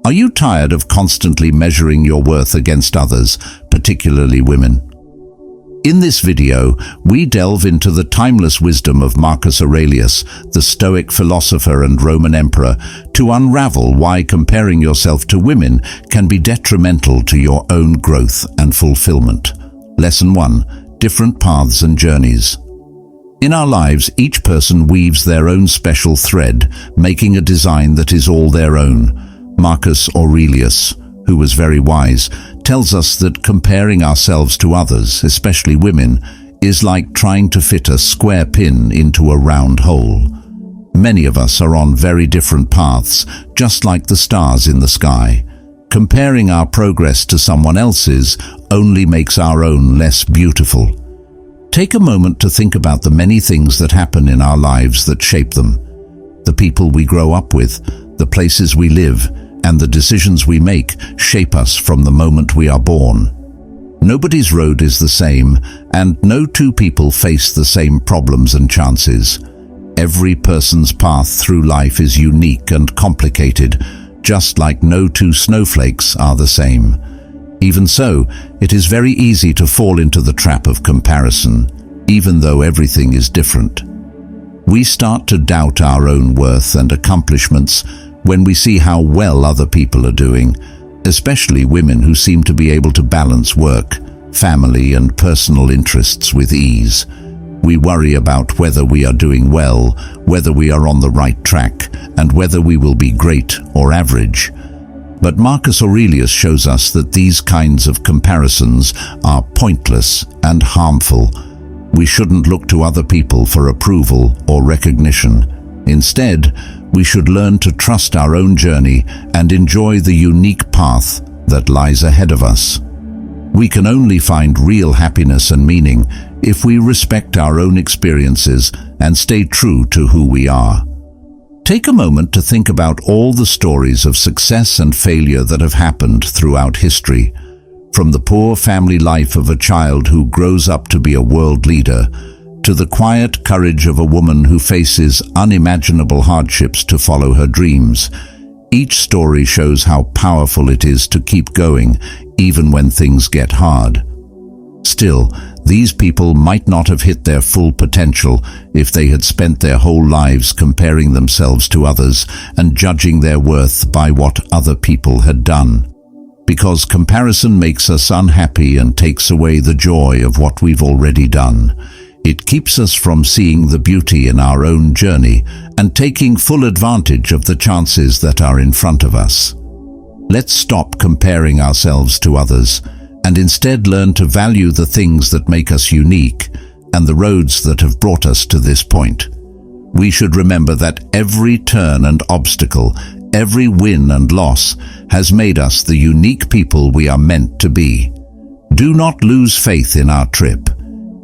Are you tired of constantly measuring your worth against others, particularly women? In this video, we delve into the timeless wisdom of Marcus Aurelius, the Stoic philosopher and Roman emperor, to unravel why comparing yourself to women can be detrimental to your own growth and fulfillment. Lesson 1. Different paths and journeys. In our lives, each person weaves their own special thread, making a design that is all their own. Marcus Aurelius, who was very wise, tells us that comparing ourselves to others, especially women, is like trying to fit a square pin into a round hole. Many of us are on very different paths, just like the stars in the sky. Comparing our progress to someone else's only makes our own less beautiful. Take a moment to think about the many things that happen in our lives that shape them. The people we grow up with, the places we live, and the decisions we make shape us from the moment we are born. Nobody's road is the same, and no two people face the same problems and chances. Every person's path through life is unique and complicated, just like no two snowflakes are the same. Even so, it is very easy to fall into the trap of comparison, even though everything is different. We start to doubt our own worth and accomplishments when we see how well other people are doing, especially women who seem to be able to balance work, family, and personal interests with ease. We worry about whether we are doing well, whether we are on the right track, and whether we will be great or average. But Marcus Aurelius shows us that these kinds of comparisons are pointless and harmful. We shouldn't look to other people for approval or recognition. Instead, we should learn to trust our own journey and enjoy the unique path that lies ahead of us. We can only find real happiness and meaning if we respect our own experiences and stay true to who we are. Take a moment to think about all the stories of success and failure that have happened throughout history, from the poor family life of a child who grows up to be a world leader, to the quiet courage of a woman who faces unimaginable hardships to follow her dreams. Each story shows how powerful it is to keep going, even when things get hard. Still, these people might not have hit their full potential if they had spent their whole lives comparing themselves to others and judging their worth by what other people had done. Because comparison makes us unhappy and takes away the joy of what we've already done. It keeps us from seeing the beauty in our own journey and taking full advantage of the chances that are in front of us. Let's stop comparing ourselves to others and instead learn to value the things that make us unique and the roads that have brought us to this point. We should remember that every turn and obstacle, every win and loss has made us the unique people we are meant to be. Do not lose faith in our trip.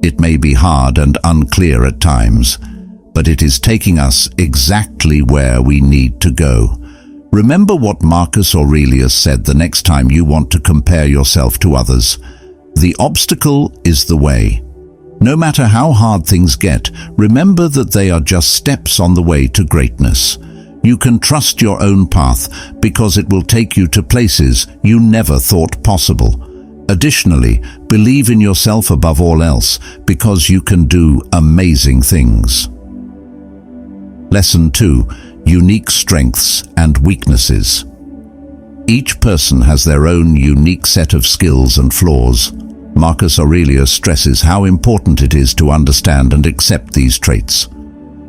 It may be hard and unclear at times, but it is taking us exactly where we need to go. Remember what Marcus Aurelius said the next time you want to compare yourself to others. The obstacle is the way. No matter how hard things get, remember that they are just steps on the way to greatness. You can trust your own path because it will take you to places you never thought possible. Additionally, believe in yourself above all else because you can do amazing things. Lesson 2. Unique strengths and weaknesses. Each person has their own unique set of skills and flaws. Marcus Aurelius stresses how important it is to understand and accept these traits.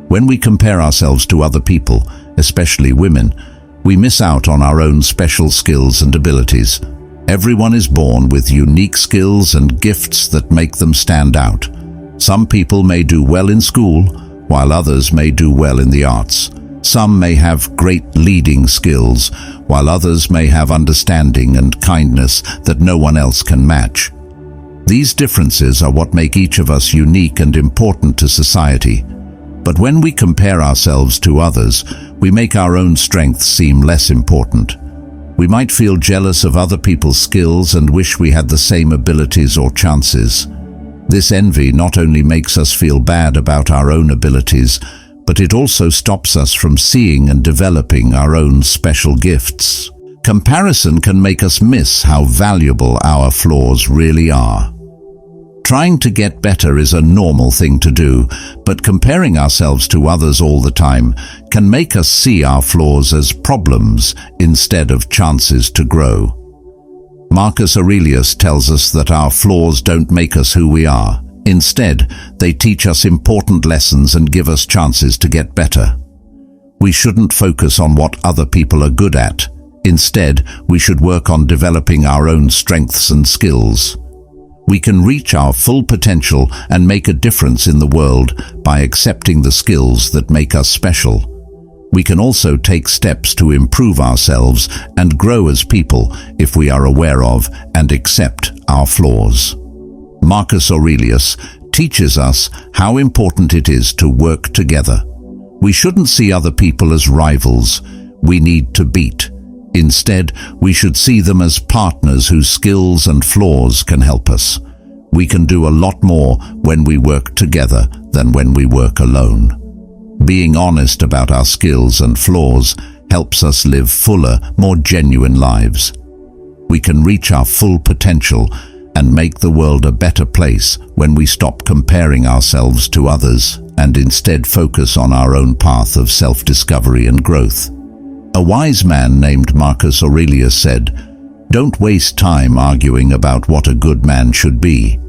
When we compare ourselves to other people, especially women, we miss out on our own special skills and abilities. Everyone is born with unique skills and gifts that make them stand out. Some people may do well in school, while others may do well in the arts. Some may have great leading skills, while others may have understanding and kindness that no one else can match. These differences are what make each of us unique and important to society. But when we compare ourselves to others, we make our own strengths seem less important. We might feel jealous of other people's skills and wish we had the same abilities or chances. This envy not only makes us feel bad about our own abilities, but it also stops us from seeing and developing our own special gifts. Comparison can make us miss how valuable our flaws really are. Trying to get better is a normal thing to do, but comparing ourselves to others all the time can make us see our flaws as problems instead of chances to grow. Marcus Aurelius tells us that our flaws don't make us who we are. Instead, they teach us important lessons and give us chances to get better. We shouldn't focus on what other people are good at. Instead, we should work on developing our own strengths and skills. We can reach our full potential and make a difference in the world by accepting the skills that make us special. We can also take steps to improve ourselves and grow as people if we are aware of and accept our flaws. Marcus Aurelius teaches us how important it is to work together. We shouldn't see other people as rivals we need to beat. Instead, we should see them as partners whose skills and flaws can help us. We can do a lot more when we work together than when we work alone. Being honest about our skills and flaws helps us live fuller, more genuine lives. We can reach our full potential and make the world a better place when we stop comparing ourselves to others and instead focus on our own path of self-discovery and growth. A wise man named Marcus Aurelius said, "Don't waste time arguing about what a good man should be.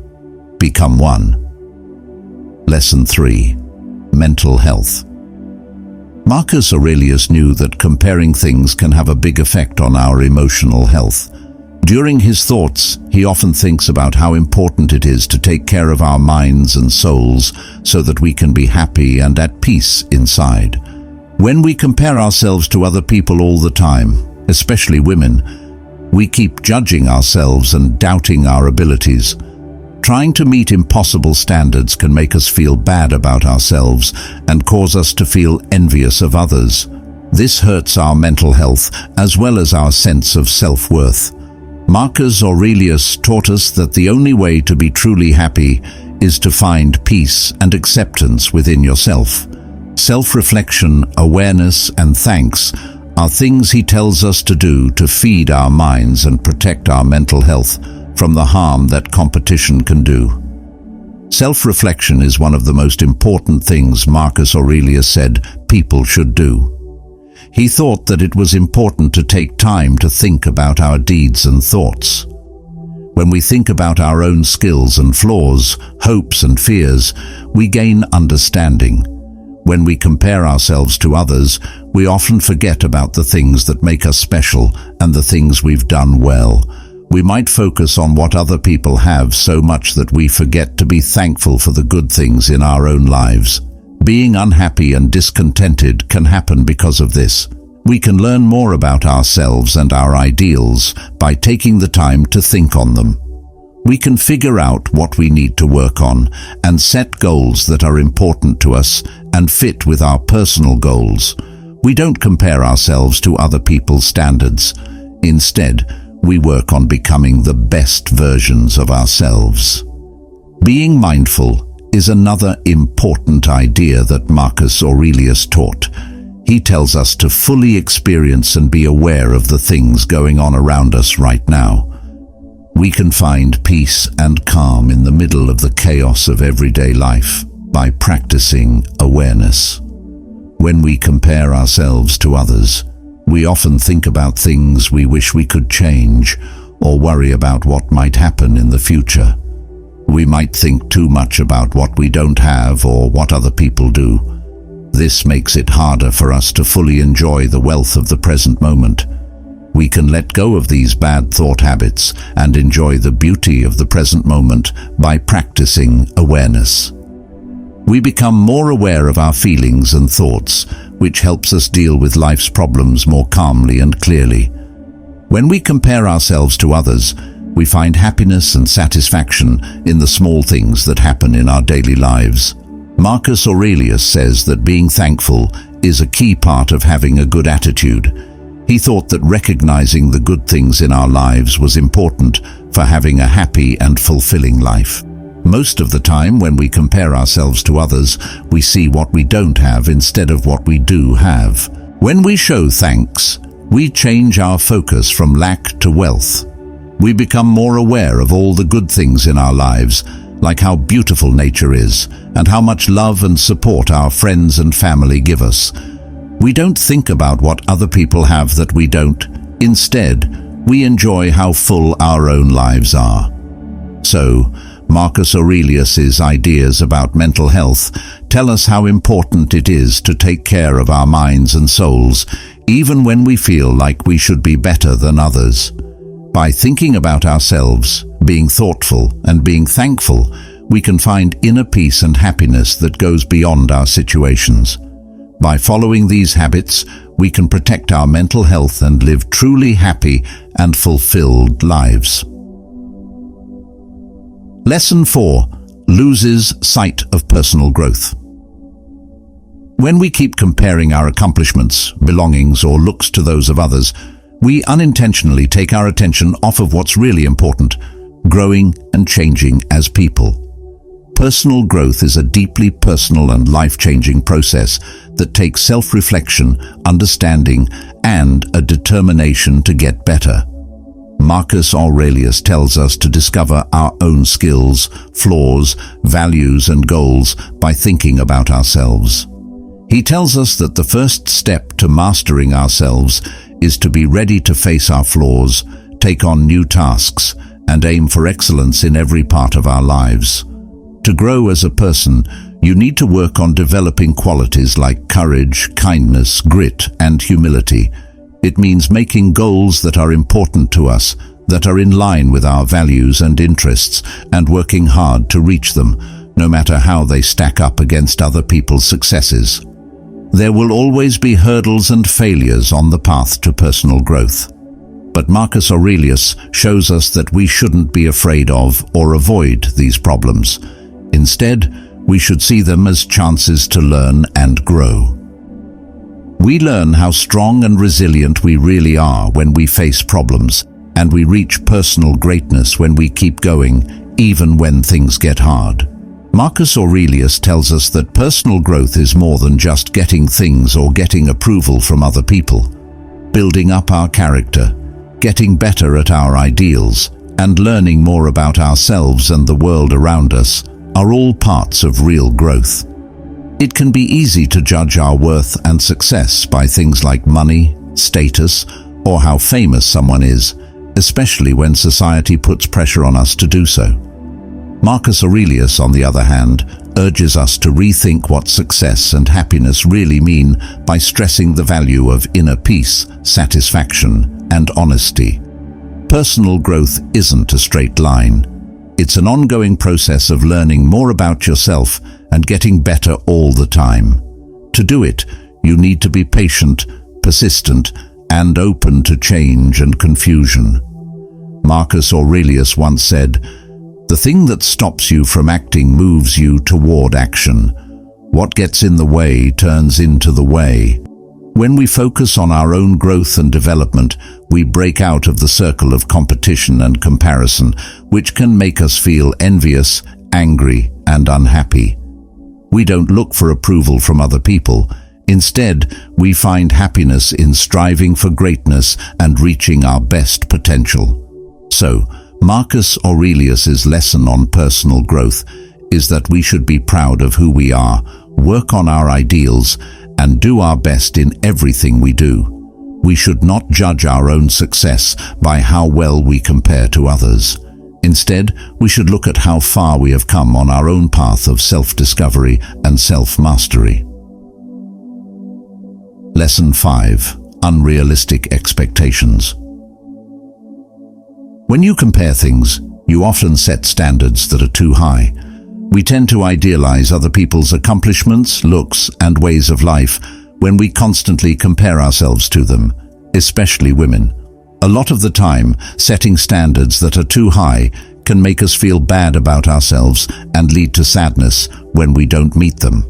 Become one." Lesson 3. Mental health. Marcus Aurelius knew that comparing things can have a big effect on our emotional health. During his thoughts, he often thinks about how important it is to take care of our minds and souls so that we can be happy and at peace inside. When we compare ourselves to other people all the time, especially women, we keep judging ourselves and doubting our abilities. Trying to meet impossible standards can make us feel bad about ourselves and cause us to feel envious of others. This hurts our mental health as well as our sense of self-worth. Marcus Aurelius taught us that the only way to be truly happy is to find peace and acceptance within yourself. Self-reflection, awareness, and thanks are things he tells us to do to feed our minds and protect our mental health from the harm that competition can do. Self-reflection is one of the most important things Marcus Aurelius said people should do. He thought that it was important to take time to think about our deeds and thoughts. When we think about our own skills and flaws, hopes and fears, we gain understanding. When we compare ourselves to others, we often forget about the things that make us special and the things we've done well. We might focus on what other people have so much that we forget to be thankful for the good things in our own lives. Being unhappy and discontented can happen because of this. We can learn more about ourselves and our ideals by taking the time to think on them. We can figure out what we need to work on and set goals that are important to us and fit with our personal goals. We don't compare ourselves to other people's standards. Instead, we work on becoming the best versions of ourselves. Being mindful is another important idea that Marcus Aurelius taught. He tells us to fully experience and be aware of the things going on around us right now. We can find peace and calm in the middle of the chaos of everyday life by practicing awareness. When we compare ourselves to others, we often think about things we wish we could change or worry about what might happen in the future. We might think too much about what we don't have or what other people do. This makes it harder for us to fully enjoy the wealth of the present moment. We can let go of these bad thought habits and enjoy the beauty of the present moment by practicing awareness. We become more aware of our feelings and thoughts, which helps us deal with life's problems more calmly and clearly. When we compare ourselves to others, we find happiness and satisfaction in the small things that happen in our daily lives. Marcus Aurelius says that being thankful is a key part of having a good attitude. He thought that recognizing the good things in our lives was important for having a happy and fulfilling life. Most of the time, when we compare ourselves to others, we see what we don't have instead of what we do have. When we show thanks, We change our focus from lack to wealth. We become more aware of all the good things in our lives, like how beautiful nature is and how much love and support our friends and family give us. We don't think about what other people have that we don't. Instead, we enjoy how full our own lives are. So, Marcus Aurelius's ideas about mental health tell us how important it is to take care of our minds and souls, even when we feel like we should be better than others. By thinking about ourselves, being thoughtful, and being thankful, we can find inner peace and happiness that goes beyond our situations. By following these habits, we can protect our mental health and live truly happy and fulfilled lives. Lesson 4. Loses sight of personal growth. When we keep comparing our accomplishments, belongings, or looks to those of others, we unintentionally take our attention off of what's really important: growing and changing as people. Personal growth is a deeply personal and life-changing process that takes self-reflection, understanding, and a determination to get better. Marcus Aurelius tells us to discover our own skills, flaws, values, and goals by thinking about ourselves. He tells us that the first step to mastering ourselves is to be ready to face our flaws, take on new tasks, and aim for excellence in every part of our lives. To grow as a person, you need to work on developing qualities like courage, kindness, grit, and humility. It means making goals that are important to us, that are in line with our values and interests, and working hard to reach them, no matter how they stack up against other people's successes. There will always be hurdles and failures on the path to personal growth. But Marcus Aurelius shows us that we shouldn't be afraid of or avoid these problems. Instead, we should see them as chances to learn and grow. We learn how strong and resilient we really are when we face problems, and we reach personal greatness when we keep going, even when things get hard. Marcus Aurelius tells us that personal growth is more than just getting things or getting approval from other people. Building up our character, getting better at our ideals, and learning more about ourselves and the world around us are all parts of real growth. It can be easy to judge our worth and success by things like money, status, or how famous someone is, especially when society puts pressure on us to do so. Marcus Aurelius, on the other hand, urges us to rethink what success and happiness really mean by stressing the value of inner peace, satisfaction, and honesty. Personal growth isn't a straight line. It's an ongoing process of learning more about yourself and getting better all the time. To do it, you need to be patient, persistent, and open to change and confusion. Marcus Aurelius once said, "The thing that stops you from acting moves you toward action. What gets in the way turns into the way." When we focus on our own growth and development, we break out of the circle of competition and comparison, which can make us feel envious, angry, and unhappy. We don't look for approval from other people. Instead, we find happiness in striving for greatness and reaching our best potential. So, Marcus Aurelius's lesson on personal growth is that we should be proud of who we are, work on our ideals, and do our best in everything we do. We should not judge our own success by how well we compare to others. Instead, we should look at how far we have come on our own path of self-discovery and self-mastery. Lesson 5. Unrealistic expectations. When you compare things, you often set standards that are too high. We tend to idealize other people's accomplishments, looks, and ways of life when we constantly compare ourselves to them, especially women. A lot of the time, setting standards that are too high can make us feel bad about ourselves and lead to sadness when we don't meet them.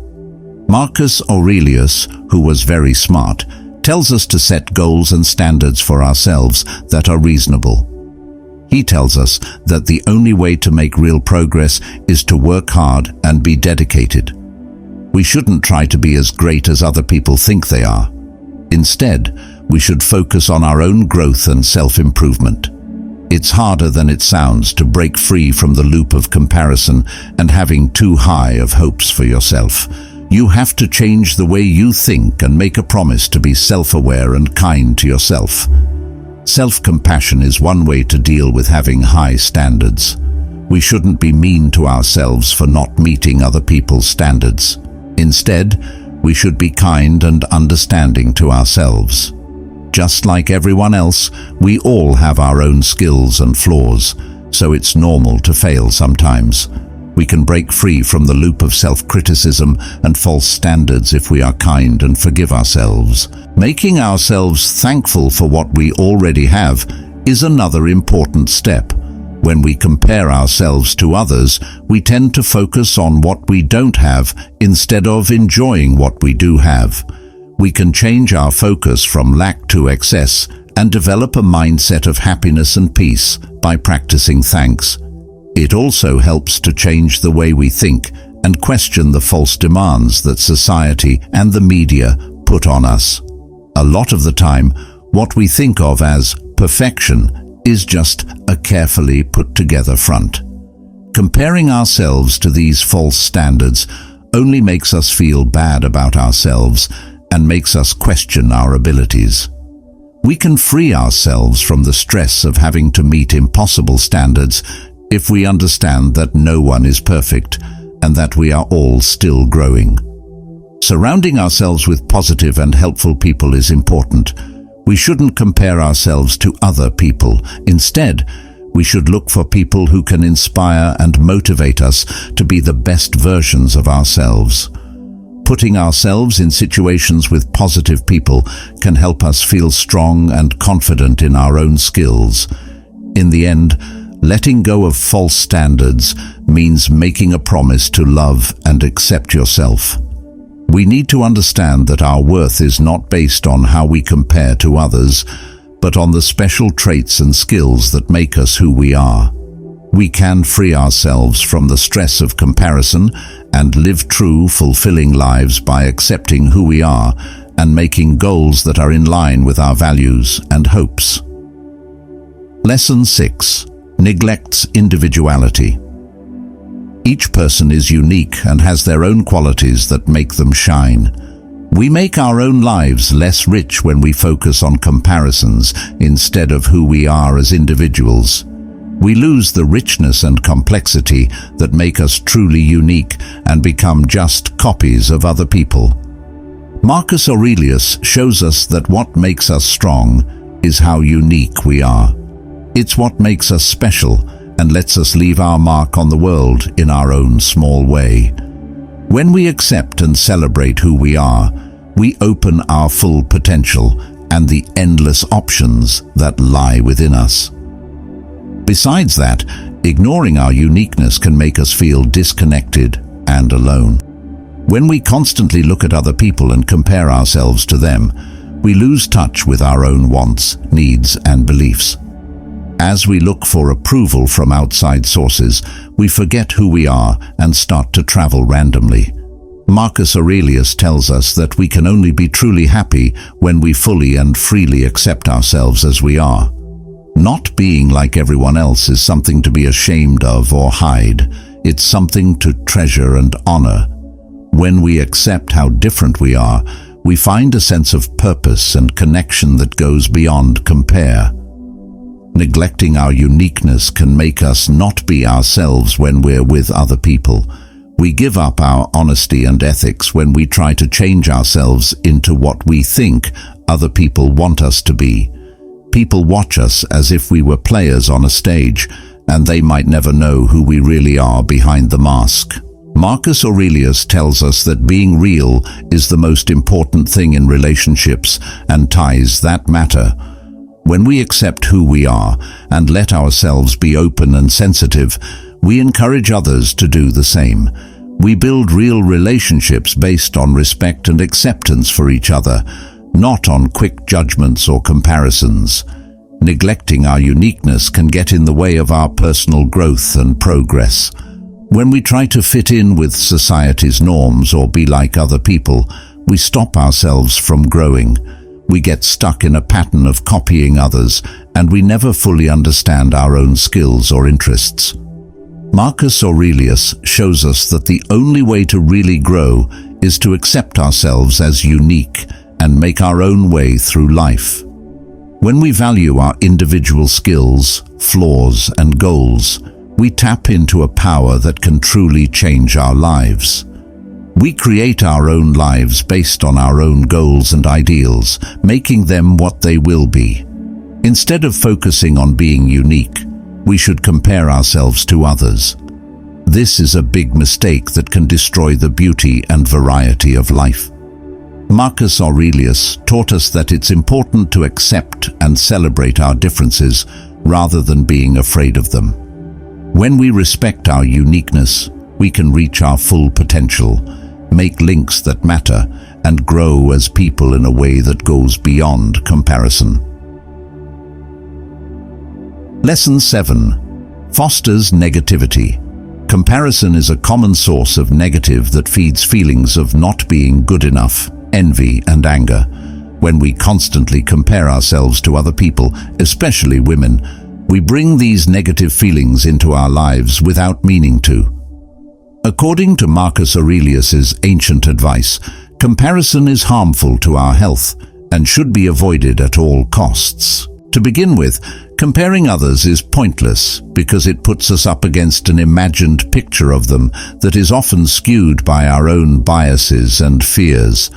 Marcus Aurelius, who was very smart, tells us to set goals and standards for ourselves that are reasonable. He tells us that the only way to make real progress is to work hard and be dedicated. We shouldn't try to be as great as other people think they are. Instead, we should focus on our own growth and self-improvement. It's harder than it sounds to break free from the loop of comparison and having too high of hopes for yourself. You have to change the way you think and make a promise to be self-aware and kind to yourself. Self-compassion is one way to deal with having high standards. We shouldn't be mean to ourselves for not meeting other people's standards. Instead, we should be kind and understanding to ourselves. Just like everyone else, we all have our own skills and flaws, so it's normal to fail sometimes. We can break free from the loop of self-criticism and false standards if we are kind and forgive ourselves. Making ourselves thankful for what we already have is another important step. When we compare ourselves to others, we tend to focus on what we don't have instead of enjoying what we do have. We can change our focus from lack to excess and develop a mindset of happiness and peace by practicing thanks. It also helps to change the way we think and question the false demands that society and the media put on us. A lot of the time, what we think of as perfection is just a carefully put together front. Comparing ourselves to these false standards only makes us feel bad about ourselves and makes us question our abilities. We can free ourselves from the stress of having to meet impossible standards if we understand that no one is perfect and that we are all still growing. Surrounding ourselves with positive and helpful people is important. We shouldn't compare ourselves to other people. Instead, we should look for people who can inspire and motivate us to be the best versions of ourselves. Putting ourselves in situations with positive people can help us feel strong and confident in our own skills. In the end, letting go of false standards means making a promise to love and accept yourself. We need to understand that our worth is not based on how we compare to others, but on the special traits and skills that make us who we are. We can free ourselves from the stress of comparison and live true, fulfilling lives by accepting who we are and making goals that are in line with our values and hopes. Lesson 6. Neglects individuality. Each person is unique and has their own qualities that make them shine. We make our own lives less rich when we focus on comparisons instead of who we are as individuals. We lose the richness and complexity that make us truly unique and become just copies of other people. Marcus Aurelius shows us that what makes us strong is how unique we are. It's what makes us special and lets us leave our mark on the world in our own small way. When we accept and celebrate who we are, we open our full potential and the endless options that lie within us. Besides that, ignoring our uniqueness can make us feel disconnected and alone. When we constantly look at other people and compare ourselves to them, we lose touch with our own wants, needs, and beliefs. As we look for approval from outside sources, we forget who we are and start to travel randomly. Marcus Aurelius tells us that we can only be truly happy when we fully and freely accept ourselves as we are. Not being like everyone else is something to be ashamed of or hide. It's something to treasure and honor. When we accept how different we are, we find a sense of purpose and connection that goes beyond compare. Neglecting our uniqueness can make us not be ourselves when we're with other people. We give up our honesty and ethics when we try to change ourselves into what we think other people want us to be. People watch us as if we were players on a stage, and they might never know who we really are behind the mask. Marcus Aurelius tells us that being real is the most important thing in relationships and ties that matter. When we accept who we are and let ourselves be open and sensitive, we encourage others to do the same. We build real relationships based on respect and acceptance for each other, not on quick judgments or comparisons. Neglecting our uniqueness can get in the way of our personal growth and progress. When we try to fit in with society's norms or be like other people, we stop ourselves from growing. We get stuck in a pattern of copying others, and we never fully understand our own skills or interests. Marcus Aurelius shows us that the only way to really grow is to accept ourselves as unique and make our own way through life. When we value our individual skills, flaws, and goals, we tap into a power that can truly change our lives. We create our own lives based on our own goals and ideals, making them what they will be. Instead of focusing on being unique, we should compare ourselves to others. This is a big mistake that can destroy the beauty and variety of life. Marcus Aurelius taught us that it's important to accept and celebrate our differences rather than being afraid of them. When we respect our uniqueness, we can reach our full potential, make links that matter, and grow as people in a way that goes beyond comparison. Lesson 7. Fosters negativity. Comparison is a common source of negative that feeds feelings of not being good enough, envy, and anger. When we constantly compare ourselves to other people, especially women, we bring these negative feelings into our lives without meaning to. According to Marcus Aurelius's ancient advice, comparison is harmful to our health and should be avoided at all costs. To begin with, comparing others is pointless because it puts us up against an imagined picture of them that is often skewed by our own biases and fears.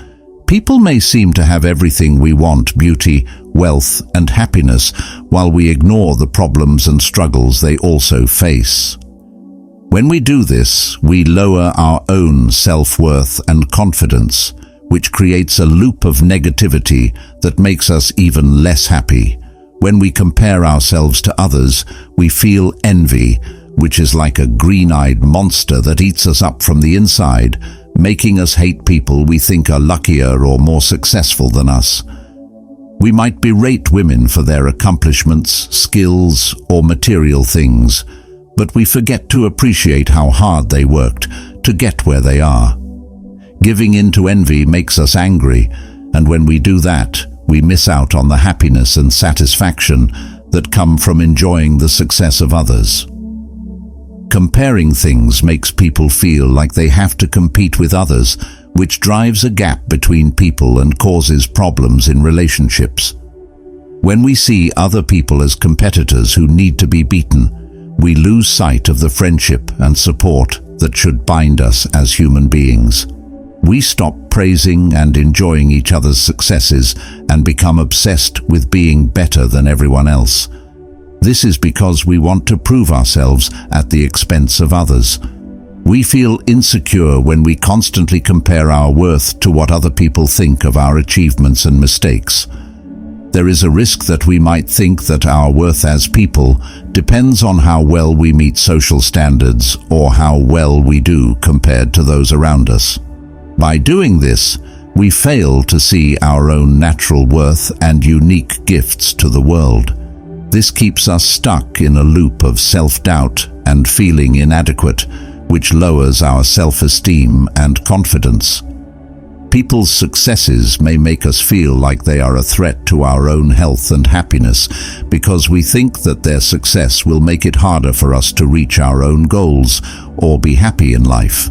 People may seem to have everything we want: beauty, wealth, and happiness, while we ignore the problems and struggles they also face. When we do this, we lower our own self-worth and confidence, which creates a loop of negativity that makes us even less happy. When we compare ourselves to others, we feel envy, which is like a green-eyed monster that eats us up from the inside, making us hate people we think are luckier or more successful than us. We might berate women for their accomplishments, skills, or material things, but we forget to appreciate how hard they worked to get where they are. Giving in to envy makes us angry, and when we do that, we miss out on the happiness and satisfaction that come from enjoying the success of others. Comparing things makes people feel like they have to compete with others, which drives a gap between people and causes problems in relationships. When we see other people as competitors who need to be beaten, we lose sight of the friendship and support that should bind us as human beings. We stop praising and enjoying each other's successes and become obsessed with being better than everyone else. This is because we want to prove ourselves at the expense of others. We feel insecure when we constantly compare our worth to what other people think of our achievements and mistakes. There is a risk that we might think that our worth as people depends on how well we meet social standards or how well we do compared to those around us. By doing this, we fail to see our own natural worth and unique gifts to the world. This keeps us stuck in a loop of self-doubt and feeling inadequate, which lowers our self-esteem and confidence. People's successes may make us feel like they are a threat to our own health and happiness because we think that their success will make it harder for us to reach our own goals or be happy in life.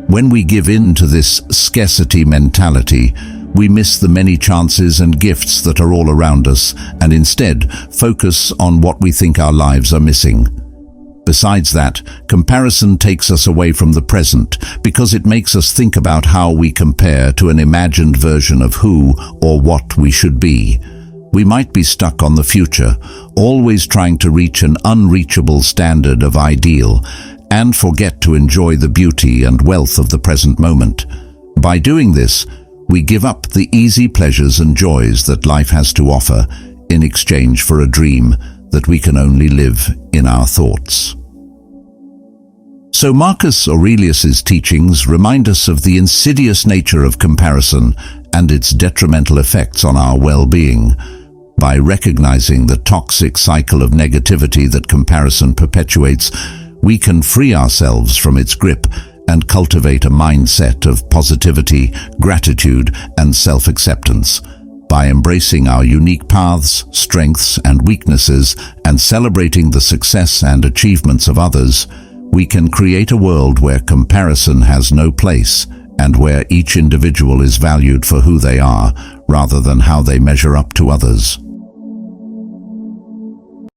When we give in to this scarcity mentality, we miss the many chances and gifts that are all around us and instead focus on what we think our lives are missing. Besides that, comparison takes us away from the present because it makes us think about how we compare to an imagined version of who or what we should be. We might be stuck on the future, always trying to reach an unreachable standard of ideal, and forget to enjoy the beauty and wealth of the present moment. By doing this, we give up the easy pleasures and joys that life has to offer in exchange for a dream that we can only live in our thoughts. So Marcus Aurelius's teachings remind us of the insidious nature of comparison and its detrimental effects on our well-being. By recognizing the toxic cycle of negativity that comparison perpetuates, we can free ourselves from its grip and cultivate a mindset of positivity, gratitude, and self-acceptance. By embracing our unique paths, strengths, and weaknesses, and celebrating the success and achievements of others, we can create a world where comparison has no place and where each individual is valued for who they are rather than how they measure up to others.